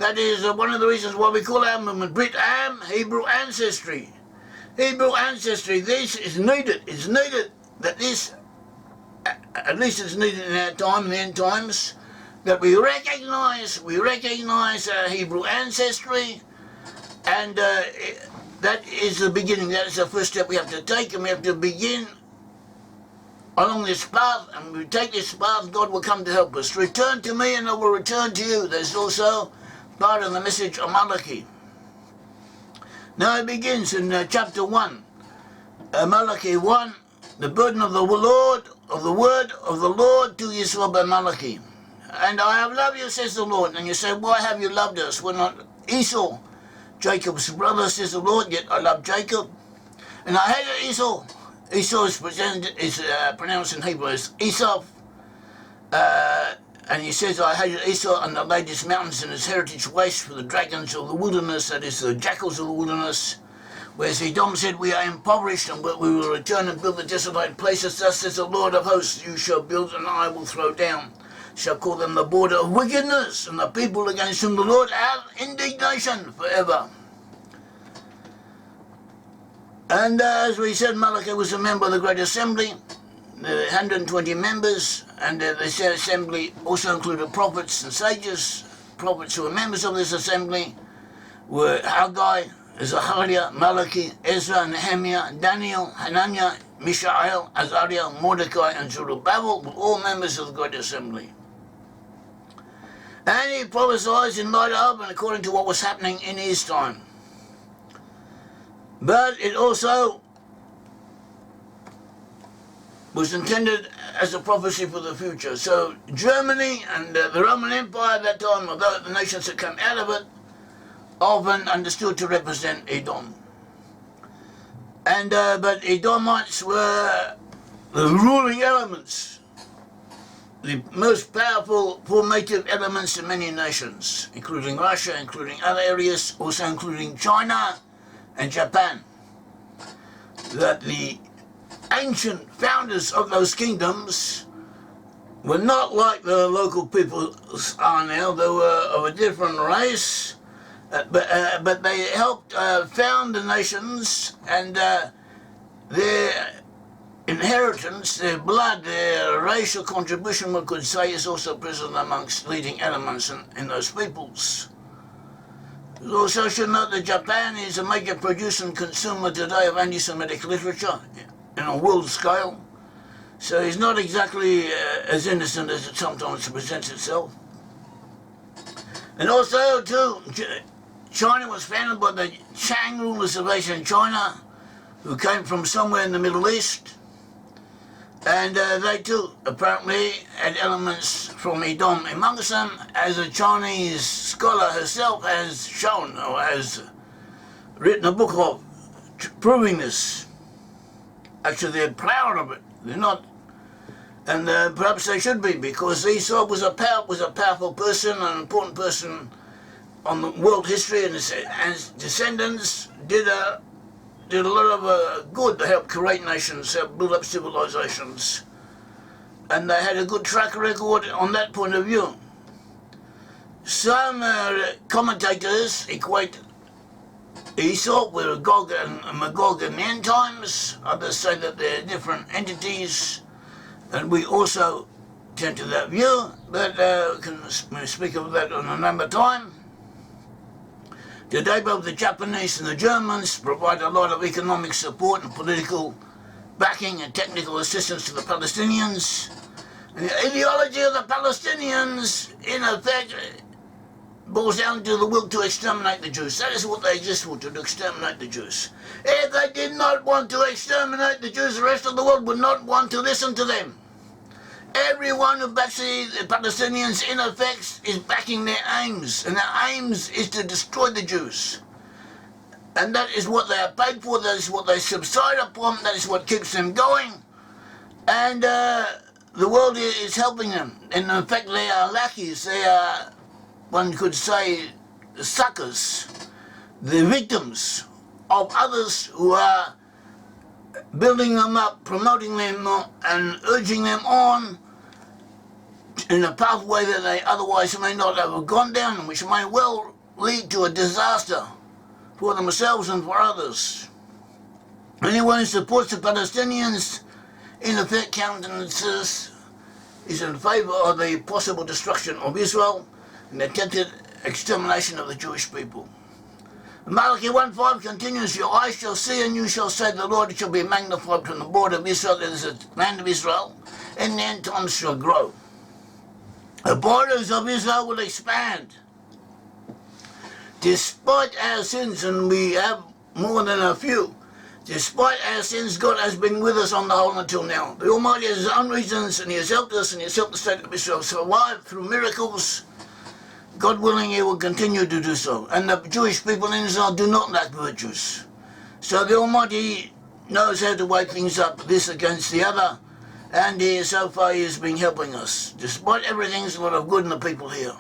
That is one of the reasons why we call our movement Brit-Am, Hebrew ancestry. Hebrew ancestry, this is needed. It's needed that this, at least it's needed in our time, in the end times, that we recognize our Hebrew ancestry, and that is the beginning. That is the first step we have to take, and we have to begin along this path, and we take this path, God will come to help us. Return to me and I will return to you. There's also part of the message of Malachi. Now it begins in chapter 1, Malachi 1, the burden of the Lord, of the word of the Lord to Israel by Malachi. And I have loved you, says the Lord. And you say, why have you loved us? We're not Esau, Jacob's brother, says the Lord, yet I love Jacob. And I hated Esau. Esau is pronounced in Hebrew as Esau. And he says, I hated Esau and I laid his mountains and his heritage waste for the dragons of the wilderness, that is, the jackals of the wilderness. Whereas Edom said, we are impoverished, and we will return and build the desolate places. Thus says the Lord of hosts, you shall build and I will throw down. Shall call them the border of wickedness, and the people against whom the Lord have indignation forever. And as we said, Malachi was a member of the Great Assembly, 120 members, and the assembly also included prophets and sages. Prophets who were members of this assembly were Haggai, Zechariah, Malachi, Ezra, Nehemiah, Daniel, Hananiah, Mishael, Azariah, Mordecai, and Zerubbabel were all members of the Great Assembly. And he prophesied in light of and according to what was happening in his time. But it also was intended as a prophecy for the future. So Germany and the Roman Empire at that time, although the nations that came out of it, often understood to represent Edom. And but Edomites were the ruling elements, the most powerful formative elements in many nations, including Russia, including other areas, also including China and Japan. That the ancient founders of those kingdoms were not like the local peoples are now. They were of a different race, but they helped found the nations, and their inheritance, their blood, their racial contribution, one could say, is also present amongst leading elements in those peoples. We also should note that Japan is a major producer and consumer today of anti-Semitic literature on a world scale. So it's not exactly as innocent as it sometimes presents itself. And also, too, China was founded by the Chang rulers of Asian China, who came from somewhere in the Middle East. And they too apparently had elements from Edom amongst them, as a Chinese scholar herself has shown, or has written a book of, proving this. Actually, they're proud of it. They're not, and perhaps they should be, because Esau was a powerful person, an important person on the world history, and his descendants did a lot of good to help create nations, help build up civilizations. And they had a good track record on that point of view. Some commentators equate Esau with Gog and Magog in the end times. Others say that they're different entities, and we also tend to that view, but we can speak of that on another time. Today, both the Japanese and the Germans provide a lot of economic support and political backing and technical assistance to the Palestinians. And the ideology of the Palestinians, in effect, boils down to the will to exterminate the Jews. That is what they exist for, to exterminate the Jews. If they did not want to exterminate the Jews, the rest of the world would not want to listen to them. Everyone who backs the Palestinians, in effect, is backing their aims, and their aims is to destroy the Jews. And that is what they are paid for, that is what they subside upon, that is what keeps them going. And the world is helping them. And in fact, they are lackeys, they are, one could say, the suckers, the victims of others who are building them up, promoting them, and urging them on in a pathway that they otherwise may not have gone down, and which may well lead to a disaster for themselves and for others. Anyone who supports the Palestinians, in effect countenances, is in favour of the possible destruction of Israel and the attempted extermination of the Jewish people. Malachi-1 5 continues, your eyes shall see and you shall say, the Lord shall be magnified from the border of Israel, that is the land of Israel, and the end times shall grow. The borders of Israel will expand. Despite our sins, and we have more than a few, despite our sins, God has been with us on the whole until now. The Almighty has his own reasons, and he has helped us, and he has helped the state of Israel survive through miracles. God willing, he will continue to do so. And the Jewish people in Israel do not lack virtues. So the Almighty knows how to weigh things up, this against the other, and so far he has been helping us. Despite everything, there's a lot of good in the people here.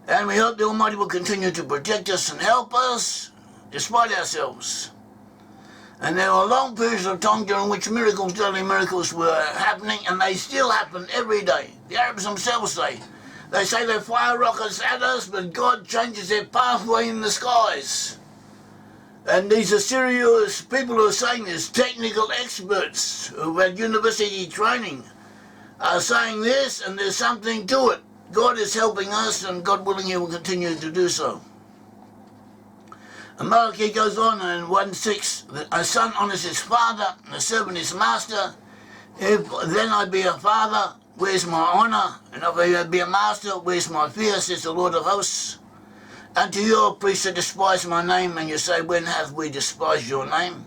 And we hope the Almighty will continue to protect us and help us, despite ourselves. And there were long periods of time during which miracles, daily miracles were happening, and they still happen every day. The Arabs themselves say, they fire rockets at us, but God changes their pathway in the skies. And these are serious people who are saying this, technical experts who've had university training, are saying this, and there's something to it. God is helping us, and God willing, he will continue to do so. And Malachi goes on in 1:6, a son honours his father, and a servant his master. If then I be a father, where's my honour? And if I be a master, where's my fear, says the Lord of hosts? And to your priests that despise my name, and you say, when hath we despised your name?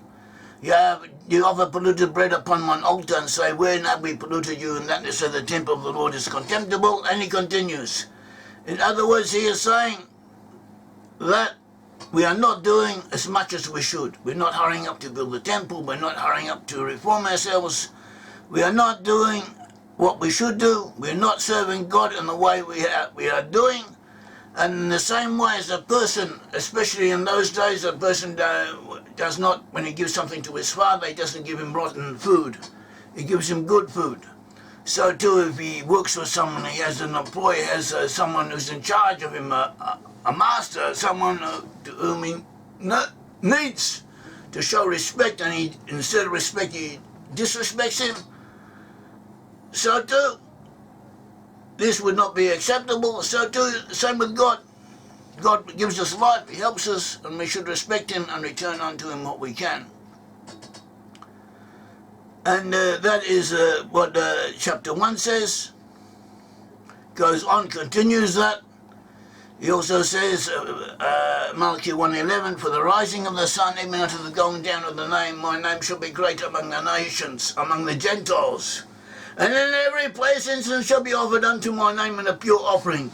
You offer polluted bread upon mine altar, and say, when have we polluted you? And that is so the temple of the Lord is contemptible. And he continues. In other words, he is saying that we are not doing as much as we should. We're not hurrying up to build the temple. We're not hurrying up to reform ourselves. We are not doing what we should do. We're not serving God in the way we are doing. And in the same way as a person, especially in those days, a person does not, when he gives something to his father, he doesn't give him rotten food. He gives him good food. So too, if he works with someone, he has an employee, has someone who's in charge of him, a master, someone to whom he needs to show respect, and he, instead of respect, he disrespects him. So too, this would not be acceptable. So too, same with God. God gives us life, he helps us, and we should respect him and return unto him what we can. And that is what chapter 1 says. Goes on, continues that. He also says, Malachi 1:11, for the rising of the sun, even unto the going down of the name, my name shall be great among the nations, among the Gentiles. And in every place incense shall be offered unto my name in a pure offering.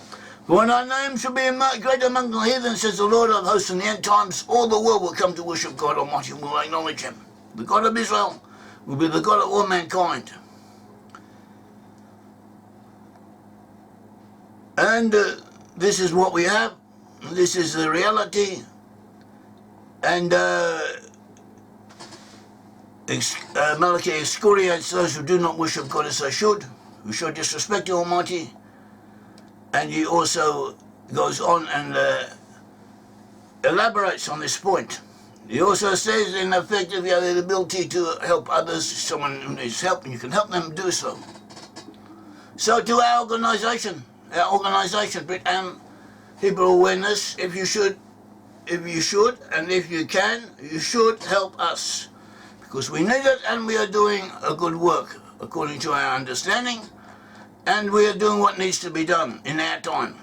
For my name shall be great among the heathen, says the Lord of hosts. In the end times, all the world will come to worship God Almighty and will acknowledge him. The God of Israel will be the God of all mankind. And this is what we have. This is the reality. And Malachi excoriates those who do not worship God as they should, who should disrespect the Almighty. And he also goes on and elaborates on this point. He also says, in effect, if you have the ability to help others, someone who needs help, and you can help them, do so. So to our organisation, Brit-Am, Hebrew Awareness, if you should, and if you can, you should help us. Because we need it, and we are doing a good work, according to our understanding, and we are doing what needs to be done in our time.